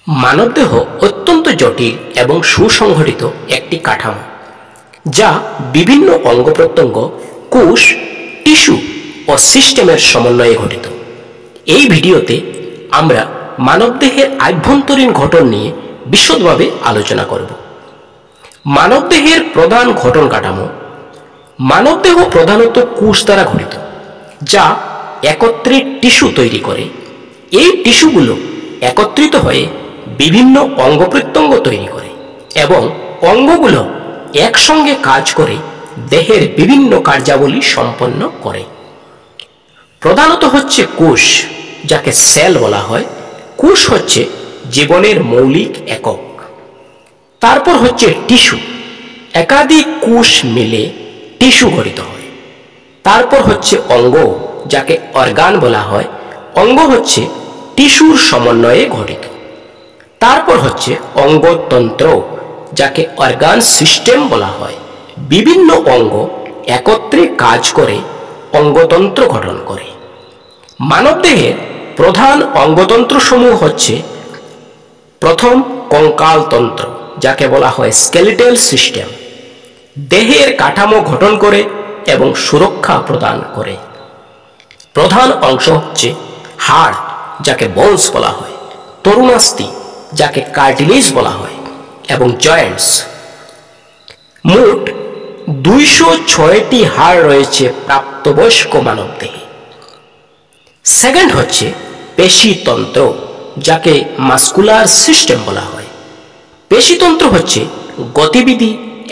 মানবদেহ অত্যন্ত জটিল এবং সুসংগঠিত একটি কাঠামো, যা বিভিন্ন অঙ্গ প্রত্যঙ্গ, কোষ, টিস্যু ও সিস্টেমের সমন্বয়ে গঠিত। এই ভিডিওতে আমরা মানবদেহের আভ্যন্তরীণ গঠন নিয়ে বিশদভাবে আলোচনা করব। মানবদেহের প্রধান গঠন কাঠামো। মানবদেহ প্রধানত কোষ দ্বারা গঠিত, যা একত্রে টিস্যু তৈরি করে। এই টিস্যুগুলো একত্রিত হয়ে বিভিন্ন অঙ্গ প্রত্যঙ্গ তৈরি করে এবং অঙ্গগুলো একসঙ্গে কাজ করে দেহের বিভিন্ন কার্যাবলী সম্পন্ন করে। প্রধানত হচ্ছে কোষ, যাকে সেল বলা হয়। কোষ হচ্ছে জীবনের মৌলিক একক। তারপর হচ্ছে টিস্যু, একাধিক কোষ মিলে টিস্যু গঠিত হয়। তারপর হচ্ছে অঙ্গ, যাকে অর্গান বলা হয়। অঙ্গ হচ্ছে টিস্যুর সমন্বয়ে গঠিত। তারপর হচ্ছে অঙ্গতন্ত্র, যাকে অর্গান সিস্টেম বলা হয়। বিভিন্ন অঙ্গ একত্রে কাজ করে অঙ্গতন্ত্র গঠন করে। মানবদেহের প্রধান অঙ্গতন্ত্র সমূহ হচ্ছে: প্রথম, কঙ্কাল তন্ত্র, যাকে বলা হয় স্কেলিটাল সিস্টেম, দেহের কাঠামো গঠন করে এবং সুরক্ষা প্রদান করে। প্রধান অংশ হচ্ছে হাড়, যাকে বোনস বলা হয়, তরুণাস্থি, যাকে কার্টিলেজ বলা হয়, এবং জয়েন্টস। মোট 206টি হাড় রয়েছে প্রাপ্তবয়স্ক মানবদেহে। সেকেন্ড হচ্ছে পেশিতন্ত্র, যাকে মাস্কুলার সিস্টেম বলা হয়। পেশিতন্ত্র হচ্ছে গতিবিধি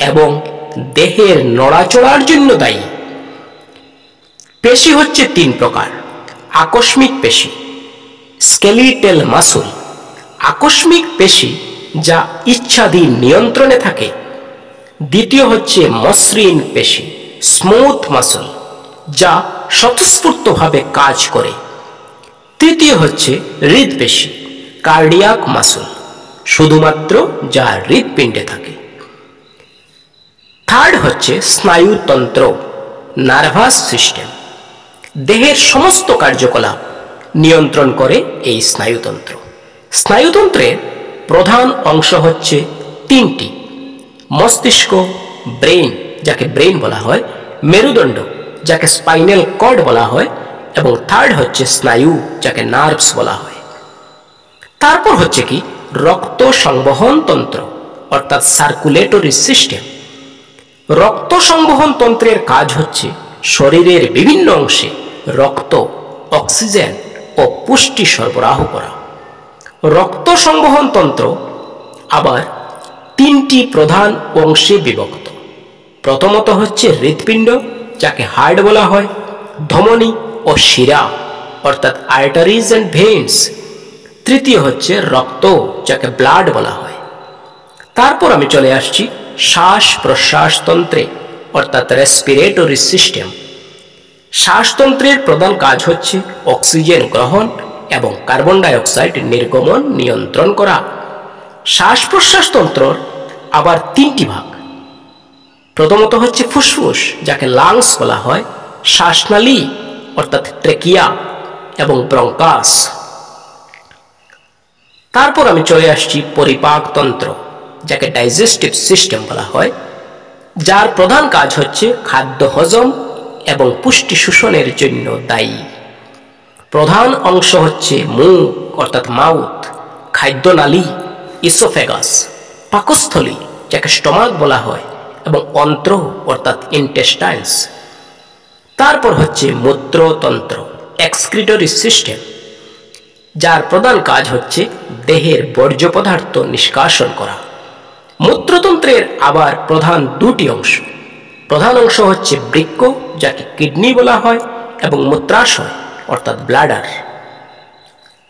এবং দেহের নড়াচড়ার জন্য দায়ী। পেশি হচ্ছে 3 প্রকার: আকস্মিক পেশি, স্কেলিটাল মাসল, আকস্মিক পেশি যা ইচ্ছাধীন নিয়ন্ত্রণে থাকে। দ্বিতীয় হচ্ছে মসৃণ পেশি, স্মুথ মাসল, যা স্বতঃস্ফূর্তভাবে কাজ করে। তৃতীয় হচ্ছে হৃদপেশি, কার্ডিয়াক মাসল, শুধুমাত্র যা হৃৎপিণ্ডে থাকে। থার্ড হচ্ছে স্নায়ুতন্ত্র, নার্ভাস সিস্টেম, দেহের সমস্ত কার্যকলাপ নিয়ন্ত্রণ করে এই স্নায়ুতন্ত্র। স্নায়ুতন্ত্রের প্রধান অংশ হচ্ছে 3টি: মস্তিষ্ক, ব্রেইন, যাকে ব্রেইন বলা হয়, মেরুদণ্ড, যাকে স্পাইনাল কর্ড বলা হয়, এবং থার্ড হচ্ছে স্নায়ু, যাকে নার্ভস বলা হয়। তারপর হচ্ছে কি রক্ত সংবহন তন্ত্র, অর্থাৎ সার্কুলেটরি সিস্টেম। রক্ত সংবহন তন্ত্রের কাজ হচ্ছে শরীরের বিভিন্ন অংশে রক্ত, অক্সিজেন ও পুষ্টি সরবরাহ করা। রক্ত সংবহন তন্ত্র আবার 3টি প্রধান অংশে বিভক্ত। প্রথমত হচ্ছে হৃৎপিণ্ড, যাকে হার্ট বলা হয়, ধমনী ও শিরা, অর্থাৎ আর্টারিজ অ্যান্ড ভেইনস। তৃতীয় হচ্ছে রক্ত, যাকে ব্লাড বলা হয়। তারপর আমি চলে আসছি শ্বাস প্রশ্বাস তন্ত্রে, অর্থাৎ রেসপিরেটরি সিস্টেম। শ্বাসতন্ত্রের প্রধান কাজ হচ্ছে অক্সিজেন গ্রহণ এবং কার্বন ডাই অক্সাইড নির্গমন নিয়ন্ত্রণ করা। শ্বাস প্রশ্বাস তন্ত্র আবার 3টি ভাগ। প্রথমত হচ্ছে ফুসফুস, যাকে লাংস বলা হয়, শ্বাসনালী, অর্থাৎ ট্রেকিয়া, এবং ব্রঙ্কাস। তারপর আমি চলে আসছি পরিপাক তন্ত্র, যাকে ডাইজেস্টিভ সিস্টেম বলা হয়, যার প্রধান কাজ হচ্ছে খাদ্য হজম এবং পুষ্টি শোষণের জন্য দায়ী। প্রধান অংশ হচ্ছে মুখ, অর্থাৎ মাউথ, খাদ্যনালী, ইসোফেগাস, পাকস্থলী, যাকে স্টমাক বলা হয়, এবং অন্ত্র, অর্থাৎ ইন্টেস্টাইনস। তারপর হচ্ছে মূত্রতন্ত্র, এক্সক্রিটরি সিস্টেম, যার প্রধান কাজ হচ্ছে দেহের বর্জ্য পদার্থ নিষ্কাশন করা। মূত্রতন্ত্রের আবার প্রধান 2টি অংশ। প্রধান অংশ হচ্ছে বৃক্ক, যাকে কিডনি বলা হয়, এবং মূত্রাশয়, অর্থাৎ ব্লাডার।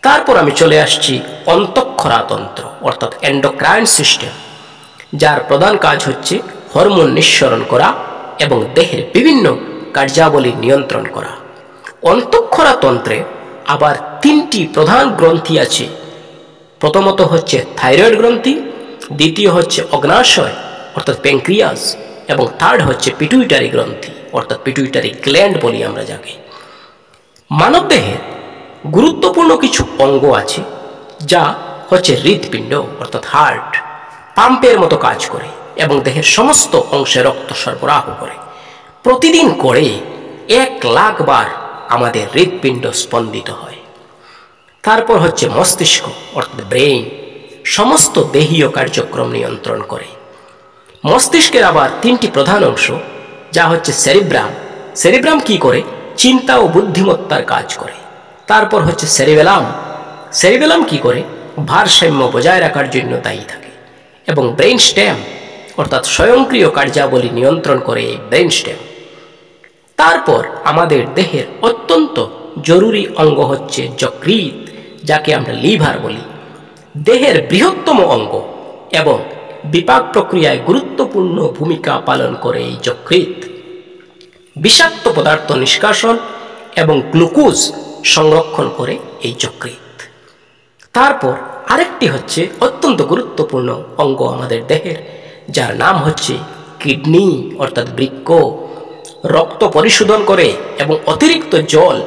তারপর আমি চলে আসছি অন্তঃক্ষরাতন্ত্র, অর্থাৎ এন্ডোক্রাইন সিস্টেম, যার প্রধান কাজ হচ্ছে হরমোন নিঃসরণ করা এবং দেহের বিভিন্ন কার্যাবলী নিয়ন্ত্রণ করা। অন্তঃক্ষরাতন্ত্রে আবার 3টি প্রধান গ্রন্থি আছে। প্রথমত হচ্ছে থাইরয়েড গ্রন্থি, দ্বিতীয় হচ্ছে অগ্নাশয়, অর্থাৎ প্যানক্রিয়াস, এবং থার্ড হচ্ছে পিটুইটারি গ্রন্থি, অর্থাৎ পিটুইটারি গ্ল্যান্ড বলি আমরা যাকে। মানবদেহের গুরুত্বপূর্ণ কিছু অঙ্গ আছে, যা হচ্ছে হৃৎপিণ্ড অর্থাৎ হার্ট, পাম্পের মতো কাজ করে এবং দেহের সমস্ত অংশে রক্ত সরবরাহ করে। প্রতিদিন করে 1,00,000 বার আমাদের হৃৎপিণ্ড স্পন্দিত হয়। তারপর হচ্ছে মস্তিষ্ক অর্থাৎ ব্রেইন, সমস্ত দেহীয় কার্যক্রম নিয়ন্ত্রণ করে। মস্তিষ্কের আবার 3টি প্রধান অংশ, যা হচ্ছে সেরিব্রাম। সেরিব্রাম কি করে? চিন্তা ও বুদ্ধিমত্তার কাজ করে। তারপর হচ্ছে সেরিবেলাম। সেরিবেলাম কি করে? ভারসাম্য বজায় রাখার জন্য দায়ী থাকে। এবং ব্রেইন স্টেম অর্থাৎ স্বয়ংক্রিয় কার্যাবলী নিয়ন্ত্রণ করে এই ব্রেইন স্টেম। তারপর আমাদের দেহের অত্যন্ত জরুরি অঙ্গ হচ্ছে যকৃৎ, যাকে আমরা লিভার বলি। দেহের বৃহত্তম অঙ্গ এবং বিপাক প্রক্রিয়ায় গুরুত্বপূর্ণ ভূমিকা পালন করে এই যকৃৎ। বিষাক্ত পদার্থ নিষ্কাশন এবং গ্লুকোজ সংরক্ষণ করে এই যকৃৎ। তারপর আরেকটি হচ্ছে অত্যন্ত গুরুত্বপূর্ণ অঙ্গ আমাদের দেহের, যার নাম হচ্ছে কিডনি অর্থাৎ বৃক্ক। রক্ত পরিশোধন করে এবং অতিরিক্ত জল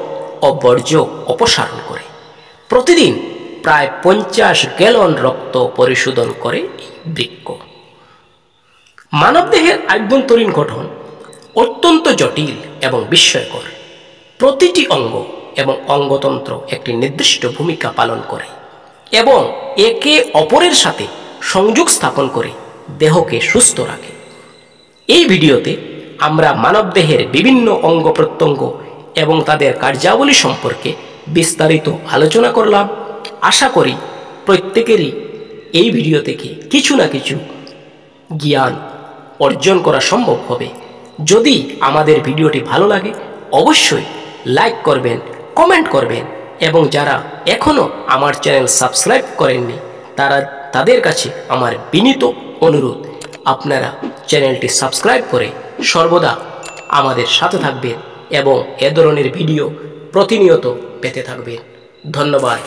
ও বর্জ্য অপসারণ করে। প্রতিদিন প্রায় 50 গ্যালন রক্ত পরিশোধন করে বৃক্ক। মানবদেহের আভ্যন্তরীণ গঠন অত্যন্ত জটিল এবং বিস্ময়কর। প্রতিটি অঙ্গ এবং অঙ্গতন্ত্র একটি নির্দিষ্ট ভূমিকা পালন করে এবং একে অপরের সাথে সংযোগ স্থাপন করে দেহকে সুস্থ রাখে। এই ভিডিওতে আমরা মানবদেহের বিভিন্ন অঙ্গ প্রত্যঙ্গ এবং তাদের কার্যাবলী সম্পর্কে বিস্তারিত আলোচনা করলাম। আশা করি প্রত্যেকেরই এই ভিডিও থেকে কিছু না কিছু জ্ঞান অর্জন করা সম্ভব হবে। যদি আমাদের ভিডিওটি ভালো লাগে অবশ্যই লাইক করবেন, কমেন্ট করবেন এবং যারা এখনও আমার চ্যানেল সাবস্ক্রাইব করেননি তাদের কাছে আমার বিনীত অনুরোধ, আপনারা চ্যানেলটি সাবস্ক্রাইব করে সর্বদা আমাদের সাথে থাকবেন এবং এ ধরনের ভিডিও প্রতিনিয়ত পেতে থাকবেন। ধন্যবাদ।